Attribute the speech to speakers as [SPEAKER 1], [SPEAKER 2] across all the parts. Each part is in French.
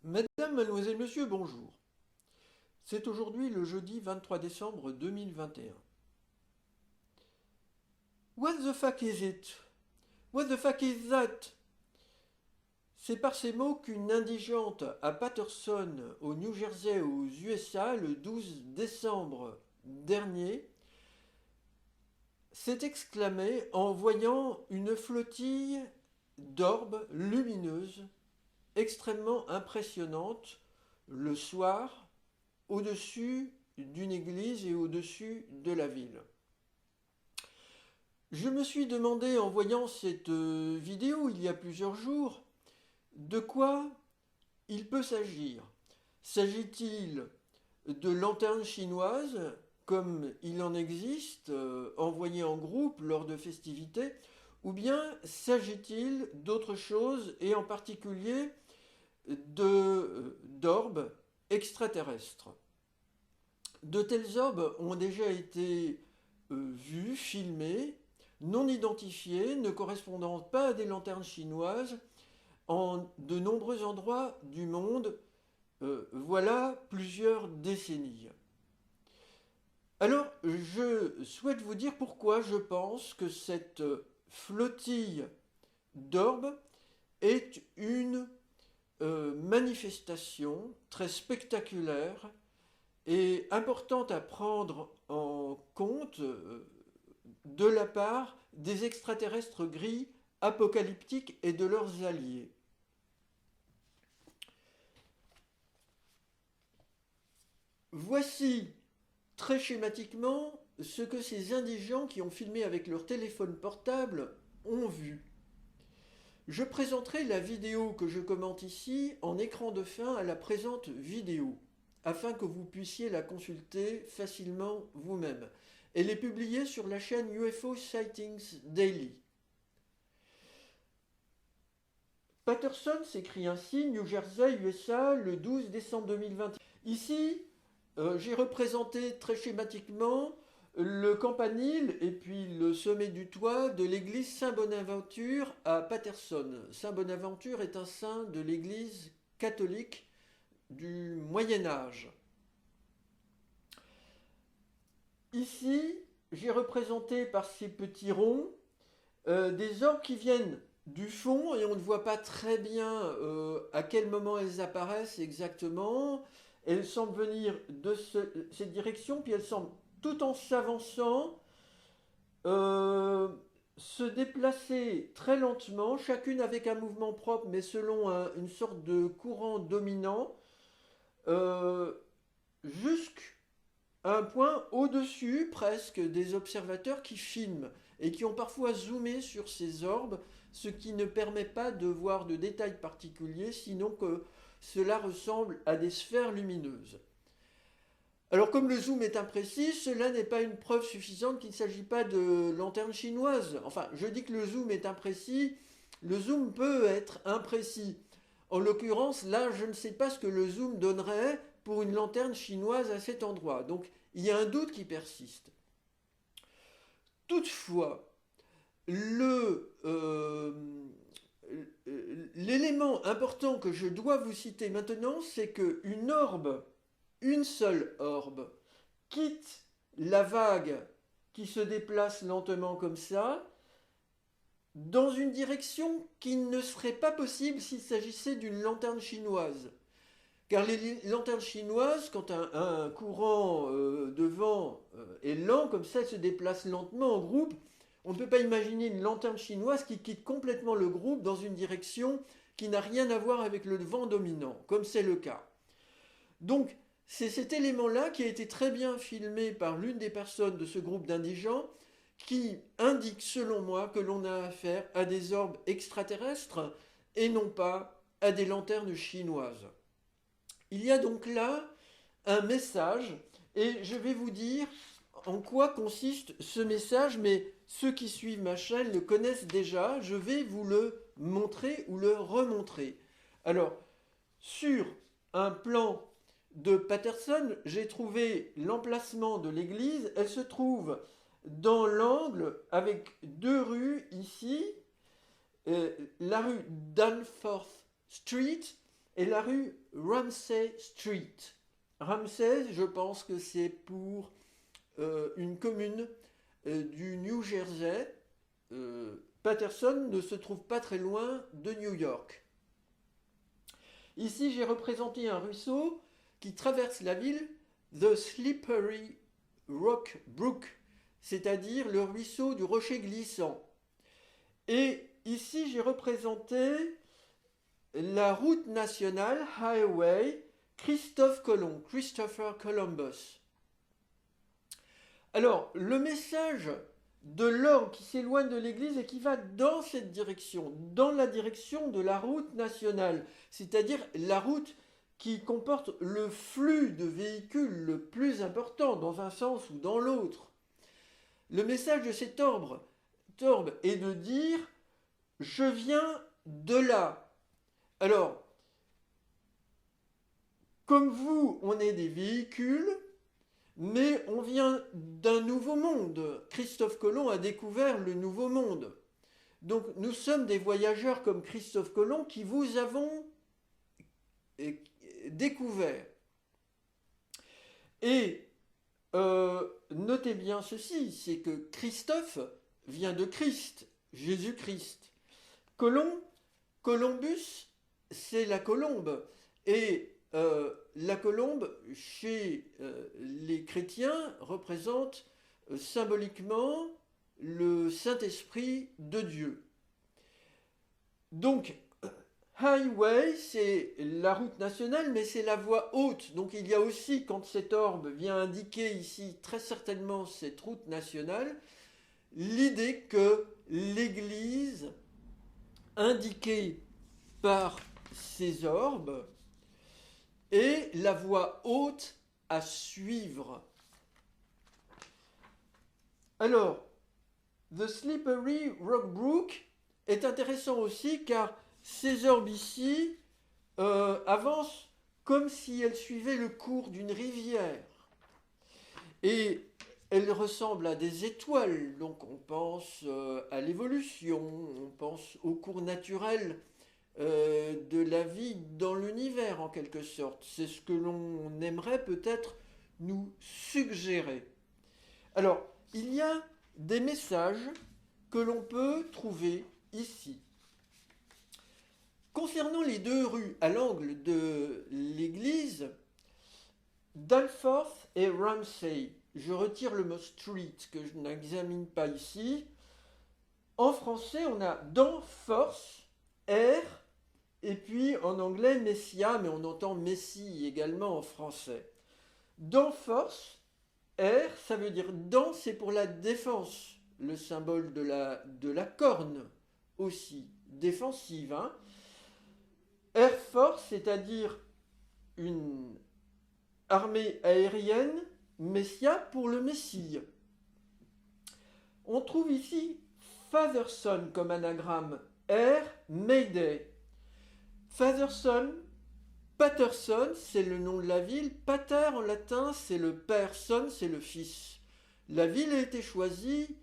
[SPEAKER 1] Mesdames, Mademoiselles, Messieurs, bonjour. C'est aujourd'hui le jeudi 23 décembre 2021. What the fuck is it? What the fuck is that? C'est par ces mots qu'une indigente à Paterson, au New Jersey, aux USA, le 12 décembre dernier, s'est exclamée en voyant une flottille d'orbes lumineuses extrêmement impressionnantes le soir au-dessus d'une église et au-dessus de la ville. Je me suis demandé en voyant cette vidéo il y a plusieurs jours de quoi il peut s'agir. S'agit-il de lanternes chinoises comme il en existe envoyées en groupe lors de festivités, ou bien s'agit-il d'autre chose et en particulier d'orbes extraterrestres? De tels orbes ont déjà été vus, filmés, non identifiés, ne correspondant pas à des lanternes chinoises en de nombreux endroits du monde, voilà plusieurs décennies. Alors, je souhaite vous dire pourquoi je pense que cette flottille d'orbes est une manifestation très spectaculaire et importante à prendre en compte de la part des extraterrestres gris apocalyptiques et de leurs alliés. Voici très schématiquement ce que ces indigents qui ont filmé avec leur téléphone portable ont vu. Je présenterai la vidéo que je commente ici en écran de fin à la présente vidéo, afin que vous puissiez la consulter facilement vous-même. Elle est publiée sur la chaîne UFO Sightings Daily. Paterson s'écrit ainsi, New Jersey, USA, le 12 décembre 2020. Ici, j'ai représenté très schématiquement le campanile et puis le sommet du toit de l'église Saint-Bonaventure à Paterson. Saint-Bonaventure est un saint de l'église catholique du Moyen Âge. Ici, j'ai représenté par ces petits ronds des orbes qui viennent du fond et on ne voit pas très bien à quel moment elles apparaissent exactement. Elles semblent venir de cette direction, puis elles semblent, tout en s'avançant, se déplacer très lentement, chacune avec un mouvement propre, mais selon une sorte de courant dominant, euh, jusqu'à un point au-dessus presque des observateurs qui filment et qui ont parfois zoomé sur ces orbes, ce qui ne permet pas de voir de détails particuliers, sinon que cela ressemble à des sphères lumineuses. Alors comme le zoom est imprécis, cela n'est pas une preuve suffisante qu'il ne s'agit pas de lanterne chinoise. Enfin, je dis que le zoom est imprécis, le zoom peut être imprécis. En l'occurrence, là, je ne sais pas ce que le zoom donnerait pour une lanterne chinoise à cet endroit. Donc, il y a un doute qui persiste. Toutefois, l'élément important que je dois vous citer maintenant, c'est qu'une orbe, une seule orbe, quitte la vague qui se déplace lentement comme ça, dans une direction qui ne serait pas possible s'il s'agissait d'une lanterne chinoise. Car les lanternes chinoises, quand un courant de vent est lent, comme ça, elle se déplace lentement en groupe, on ne peut pas imaginer une lanterne chinoise qui quitte complètement le groupe dans une direction qui n'a rien à voir avec le vent dominant, comme c'est le cas. Donc, c'est cet élément-là qui a été très bien filmé par l'une des personnes de ce groupe d'indigents qui indique, selon moi, que l'on a affaire à des orbes extraterrestres et non pas à des lanternes chinoises. Il y a donc là un message et je vais vous dire en quoi consiste ce message, mais ceux qui suivent ma chaîne le connaissent déjà, je vais vous le montrer ou le remontrer. Alors, sur un plan de Paterson, j'ai trouvé l'emplacement de l'église, elle se trouve dans l'angle avec deux rues ici, la rue Danforth Street est la rue Ramsay Street. Ramsay, je pense que c'est pour une commune du New Jersey. Paterson ne se trouve pas très loin de New York. Ici, j'ai représenté un ruisseau qui traverse la ville, The Slippery Rock Brook, c'est-à-dire le ruisseau du rocher glissant. Et ici, j'ai représenté la route nationale, Highway, Christopher Columbus. Alors, le message de l'orgue qui s'éloigne de l'église et qui va dans cette direction, dans la direction de la route nationale, c'est-à-dire la route qui comporte le flux de véhicules le plus important dans un sens ou dans l'autre. Le message de cet orbe est de dire « je viens de là ». Alors, comme vous, on est des véhicules, mais on vient d'un nouveau monde. Christophe Colomb a découvert le nouveau monde. Donc nous sommes des voyageurs comme Christophe Colomb qui vous avons découvert. Et notez bien ceci, c'est que Christophe vient de Christ, Jésus-Christ. Columbus, c'est la colombe. Et la colombe, chez les chrétiens, représente symboliquement le Saint-Esprit de Dieu. Donc, highway, c'est la route nationale, mais c'est la voie haute. Donc il y a aussi, quand cet orbe vient indiquer ici très certainement cette route nationale, l'idée que l'Église, indiquée par ces orbes, est la voie haute à suivre. Alors, The Slippery Rock Brook est intéressant aussi car ces orbes ici avancent comme si elles suivaient le cours d'une rivière. Et elles ressemblent à des étoiles, donc on pense à l'évolution, on pense au cours naturel de la vie dans l'univers en quelque sorte. C'est ce que l'on aimerait peut-être nous suggérer. Alors, il y a des messages que l'on peut trouver ici. Concernant les deux rues à l'angle de l'église, Danforth et Ramsay, je retire le mot street que je n'examine pas ici. En français, on a Danforth, R, et puis en anglais Messia, mais on entend Messie également en français. Danforth, R, ça veut dire Dan, c'est pour la défense, le symbole de la corne aussi, défensive. Hein. Air Force, c'est-à-dire une armée aérienne, Messia pour le Messie. On trouve ici Fatherson comme anagramme, Air Mayday. Fatherson, Patterson, c'est le nom de la ville. Pater en latin, c'est le père. Son, c'est le fils. La ville a été choisie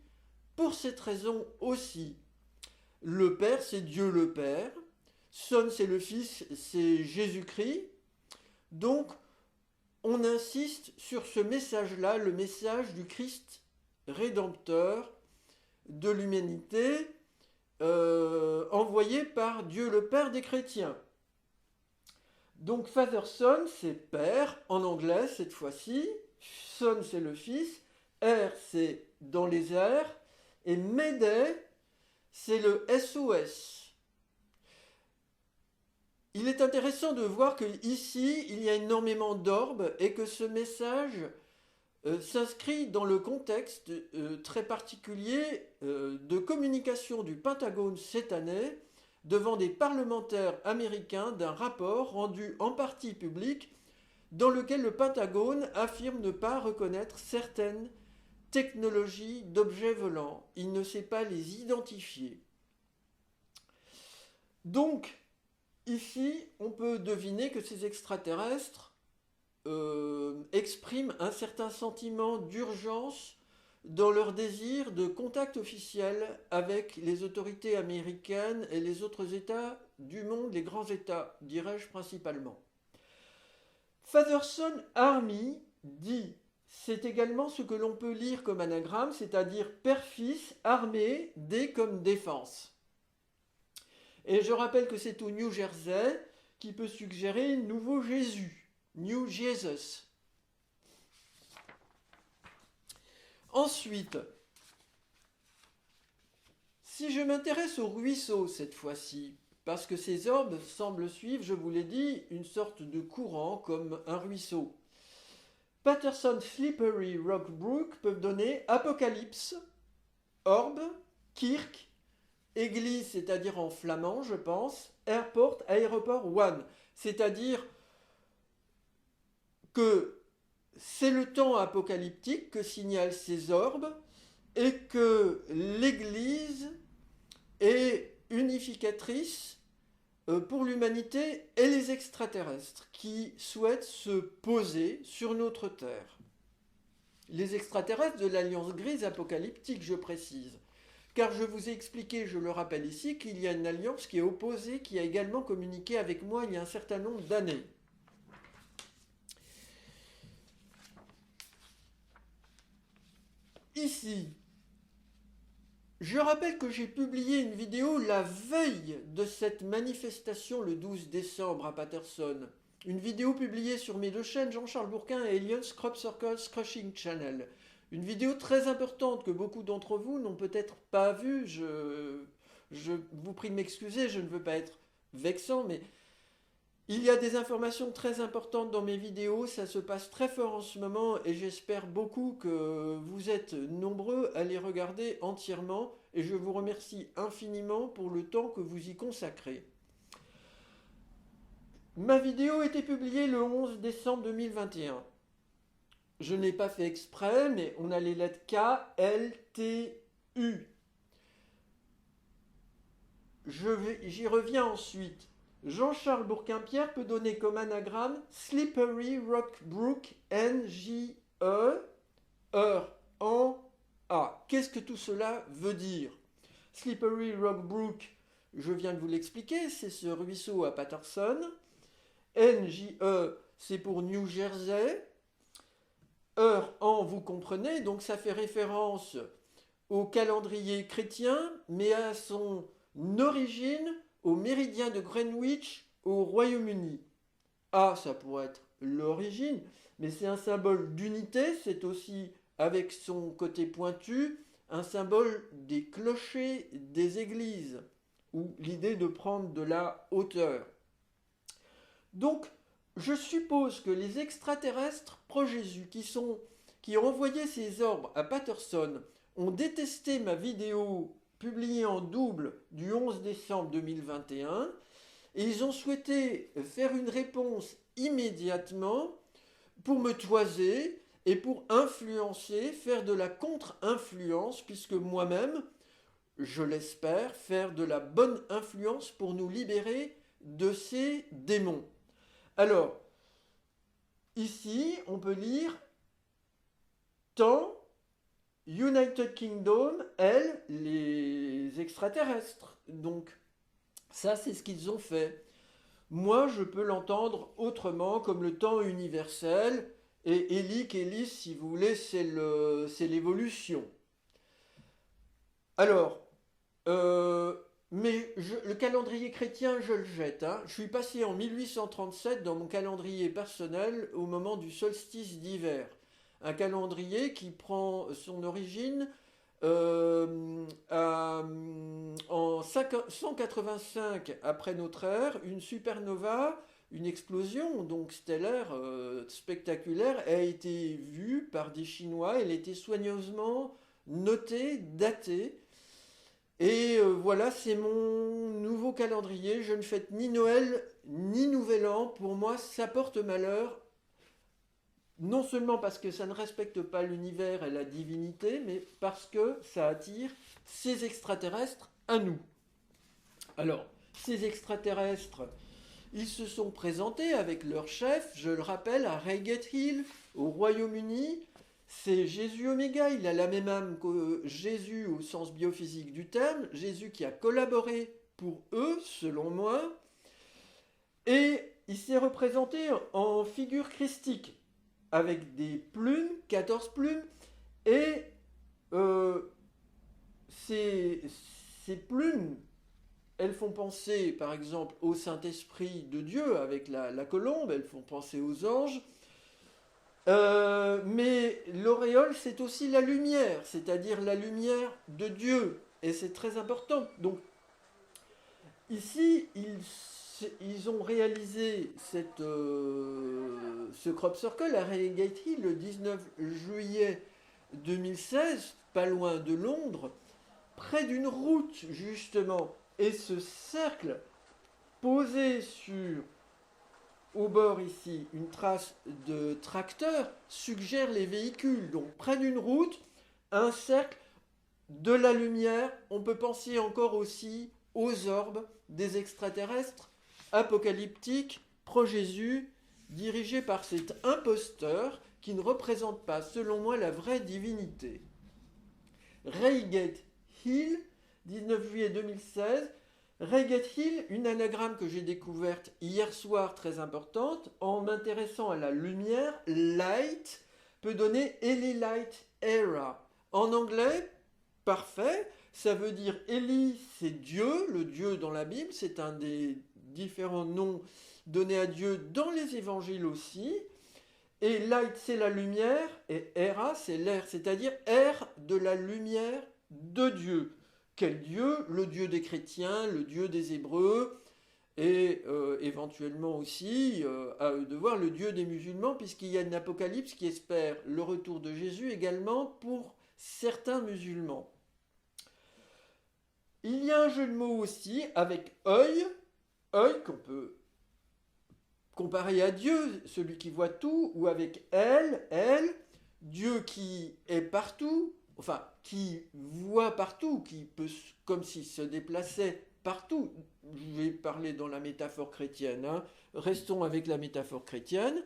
[SPEAKER 1] pour cette raison aussi. Le père, c'est Dieu le Père. Son, c'est le fils, c'est Jésus-Christ. Donc, on insiste sur ce message-là, le message du Christ rédempteur de l'humanité, envoyé par Dieu le Père des chrétiens. Donc Fatherson, c'est père, en anglais cette fois-ci. Son, c'est le fils. Air, c'est dans les airs. Et Mayday, c'est le SOS. Il est intéressant de voir qu'ici, il y a énormément d'orbes et que ce message s'inscrit dans le contexte très particulier de communication du Pentagone cette année devant des parlementaires américains d'un rapport rendu en partie public dans lequel le Pentagone affirme ne pas reconnaître certaines technologies d'objets volants. Il ne sait pas les identifier. Donc, ici, on peut deviner que ces extraterrestres expriment un certain sentiment d'urgence dans leur désir de contact officiel avec les autorités américaines et les autres États du monde, les grands États, dirais-je principalement. Fatherson Army dit, c'est également ce que l'on peut lire comme anagramme, c'est-à-dire père-fils, armée, D comme défense. Et je rappelle que c'est au New Jersey qui peut suggérer Nouveau Jésus, New Jesus. Ensuite, si je m'intéresse au ruisseau cette fois-ci, parce que ces orbes semblent suivre, je vous l'ai dit, une sorte de courant comme un ruisseau. Patterson Slippery Rock Brook peuvent donner Apocalypse, Orbe, Kirk, Église, c'est-à-dire en flamand, je pense, Airport, aéroport, One, c'est-à-dire que c'est le temps apocalyptique que signalent ces orbes et que l'Église est unificatrice pour l'humanité et les extraterrestres qui souhaitent se poser sur notre Terre. Les extraterrestres de l'Alliance grise apocalyptique, je précise. Car je vous ai expliqué, je le rappelle ici, qu'il y a une alliance qui est opposée, qui a également communiqué avec moi il y a un certain nombre d'années. Ici, je rappelle que j'ai publié une vidéo la veille de cette manifestation le 12 décembre à Patterson. Une vidéo publiée sur mes deux chaînes, Jean-Charles Bourquin et Aliens Crop Circles Crushing Channel. Une vidéo très importante que beaucoup d'entre vous n'ont peut-être pas vue. Je vous prie de m'excuser, je ne veux pas être vexant, mais il y a des informations très importantes dans mes vidéos, ça se passe très fort en ce moment et j'espère beaucoup que vous êtes nombreux à les regarder entièrement et je vous remercie infiniment pour le temps que vous y consacrez. Ma vidéo a été publiée le 11 décembre 2021. Je n'ai pas fait exprès, mais on a les lettres K, L, T, U. J'y reviens ensuite. Jean-Charles Bourquin-Pierre peut donner comme anagramme Slippery Rock Brook, N-J-E, en A. Qu'est-ce que tout cela veut dire? Slippery Rock Brook, je viens de vous l'expliquer, c'est ce ruisseau à Patterson. N-J-E, c'est pour New Jersey. En, vous comprenez, donc ça fait référence au calendrier chrétien, mais à son origine au méridien de Greenwich au Royaume-Uni. A, ça pourrait être l'origine, mais c'est un symbole d'unité, c'est aussi, avec son côté pointu, un symbole des clochers des églises, ou l'idée de prendre de la hauteur. Donc, je suppose que les extraterrestres pro-Jésus qui ont envoyé ces orbes à Patterson ont détesté ma vidéo publiée en double du 11 décembre 2021 et ils ont souhaité faire une réponse immédiatement pour me toiser et pour influencer, faire de la contre-influence, puisque moi-même, je l'espère, faire de la bonne influence pour nous libérer de ces démons. Alors, ici, on peut lire temps, United Kingdom, elle, les extraterrestres. Donc, ça, c'est ce qu'ils ont fait. Moi, je peux l'entendre autrement, comme le temps universel. Et Kélis, si vous voulez, c'est l'évolution. Alors, le calendrier chrétien, je le jette. Je suis passé en 1837 dans mon calendrier personnel au moment du solstice d'hiver. Un calendrier qui prend son origine en 185 après notre ère, une supernova, une explosion donc stellaire spectaculaire a été vue par des Chinois. Elle a été soigneusement notée, datée. Et voilà, c'est mon nouveau calendrier. Je ne fête ni Noël ni Nouvel An. Pour moi, ça porte malheur. Non seulement parce que ça ne respecte pas l'univers et la divinité, mais parce que ça attire ces extraterrestres à nous. Alors, ces extraterrestres, ils se sont présentés avec leur chef, je le rappelle, à Reigate Hill, au Royaume-Uni. c'est Jésus Oméga, il a la même âme que Jésus au sens biophysique du terme, Jésus qui a collaboré pour eux, selon moi, et il s'est représenté en figure christique, avec des plumes, 14 plumes, et euh, ces, ces plumes, elles font penser par exemple au Saint-Esprit de Dieu avec la colombe, elles font penser aux anges. Mais l'auréole, c'est aussi la lumière, c'est-à-dire la lumière de Dieu. Et c'est très important. Donc ici, ils ont réalisé ce crop circle à Reigate Hill le 19 juillet 2016, pas loin de Londres, près d'une route justement. Et ce cercle posé sur au bord ici, une trace de tracteur suggère les véhicules. Donc près d'une route, un cercle, de la lumière. On peut penser encore aussi aux orbes des extraterrestres apocalyptiques pro-Jésus, dirigés par cet imposteur qui ne représente pas, selon moi, la vraie divinité. Reigate Hill, 19 juillet 2016. Reigate Hill, une anagramme que j'ai découverte hier soir très importante, en m'intéressant à la lumière, light, peut donner Eli Light Era. En anglais, parfait, ça veut dire Eli, c'est Dieu, le Dieu dans la Bible, c'est un des différents noms donnés à Dieu dans les évangiles aussi. Et light, c'est la lumière, et era, c'est l'air, c'est-à-dire ère de la lumière de Dieu. Quel Dieu? Le Dieu des chrétiens, le Dieu des Hébreux, et éventuellement aussi, à eux de voir, le Dieu des musulmans, puisqu'il y a une apocalypse qui espère le retour de Jésus également pour certains musulmans. Il y a un jeu de mots aussi avec œil qu'on peut comparer à Dieu, celui qui voit tout, ou avec elle, Dieu qui est partout, enfin, qui voit partout, qui peut, comme s'il se déplaçait partout. Je vais parler dans la métaphore chrétienne, hein. Restons avec la métaphore chrétienne.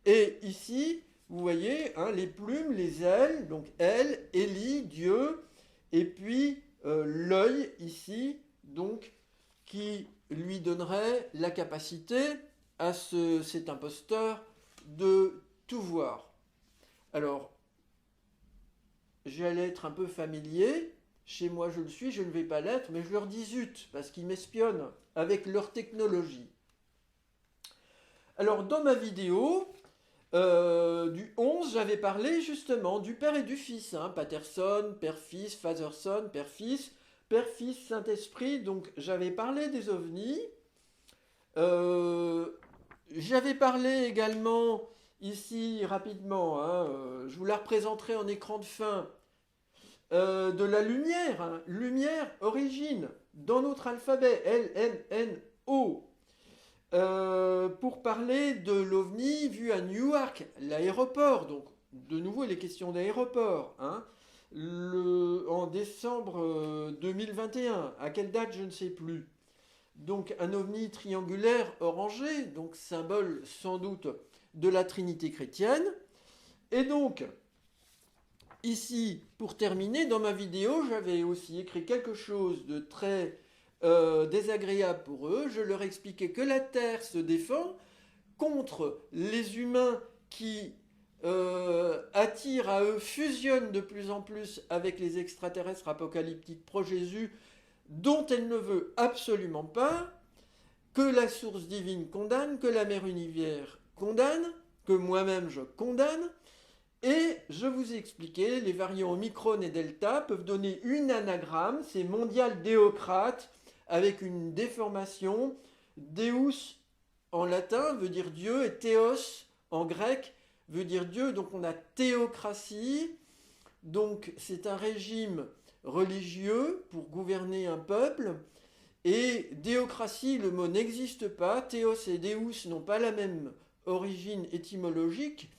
[SPEAKER 1] Et ici, vous voyez, hein, les plumes, les ailes, donc elle, Élie, Dieu, et puis l'œil ici, donc, qui lui donnerait la capacité à cet imposteur de tout voir. Alors, j'allais être un peu familier, chez moi je le suis, je ne vais pas l'être, mais je leur dis zut, parce qu'ils m'espionnent avec leur technologie. Alors, dans ma vidéo du 11, j'avais parlé justement du Père et du Fils, hein, Patterson, Père-Fils, Fatherson, Père-Fils, Père-Fils, Saint-Esprit, donc j'avais parlé des ovnis. J'avais parlé également ici rapidement, hein, je vous la représenterai en écran de fin, de la lumière, hein, lumière, origine, dans notre alphabet, L-M-N-O, pour parler de l'OVNI vu à Newark, l'aéroport, donc de nouveau les questions d'aéroport, hein, en décembre 2021, à quelle date je ne sais plus. Donc un ovni triangulaire orangé, donc symbole sans doute de la Trinité chrétienne. Et donc, ici, pour terminer, dans ma vidéo, j'avais aussi écrit quelque chose de très désagréable pour eux. Je leur expliquais que la Terre se défend contre les humains qui attirent à eux, fusionnent de plus en plus avec les extraterrestres apocalyptiques pro-Jésus, dont elle ne veut absolument pas, que la source divine condamne, que la mère univers condamne, que moi-même je condamne, et je vous ai expliqué, les variants Omicron et Delta peuvent donner une anagramme, c'est mondial déocrate, avec une déformation, Deus en latin veut dire Dieu, et Théos en grec veut dire Dieu, donc on a théocratie, donc c'est un régime religieux pour gouverner un peuple, et déocratie, le mot n'existe pas, Théos et Deus n'ont pas la même origine étymologique,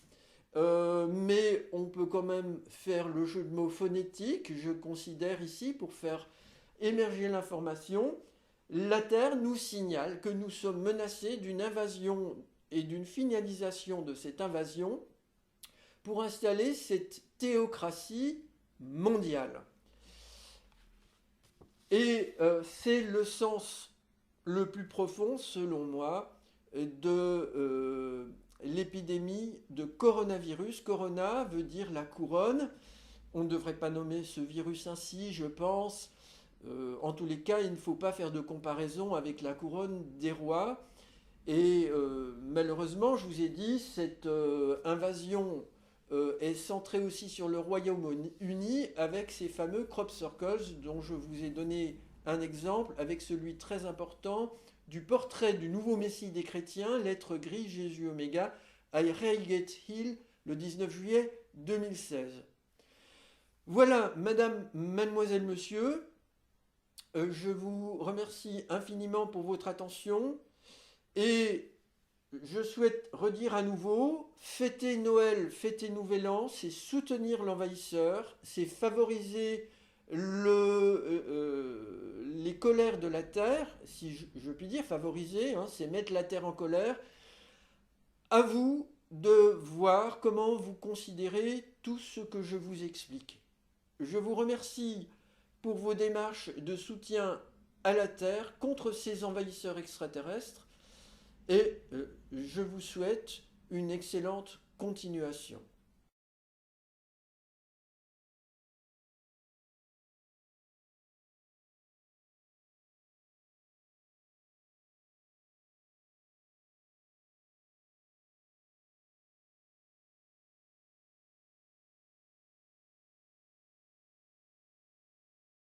[SPEAKER 1] mais on peut quand même faire le jeu de mots phonétique, je considère ici, pour faire émerger l'information. La Terre nous signale que nous sommes menacés d'une invasion et d'une finalisation de cette invasion pour installer cette théocratie mondiale. Et c'est le sens le plus profond, selon moi, de l'épidémie de coronavirus. Corona veut dire la couronne. On ne devrait pas nommer ce virus ainsi, je pense. En tous les cas, il ne faut pas faire de comparaison avec la couronne des rois. Et malheureusement, je vous ai dit, cette invasion est centrée aussi sur le Royaume-Uni avec ces fameux crop circles dont je vous ai donné un exemple avec celui très important du portrait du nouveau Messie des chrétiens, lettre grise Jésus Oméga, à Reigate Hill le 19 juillet 2016. Voilà, madame, mademoiselle, monsieur, je vous remercie infiniment pour votre attention et je souhaite redire à nouveau, fêter Noël, fêter Nouvel An, c'est soutenir l'envahisseur, c'est favoriser les colères de la terre, si je puis dire, favoriser, hein, c'est mettre la terre en colère. À vous de voir comment vous considérez tout ce que je vous explique. Je vous remercie pour vos démarches de soutien à la Terre contre ces envahisseurs extraterrestres et je vous souhaite une excellente continuation.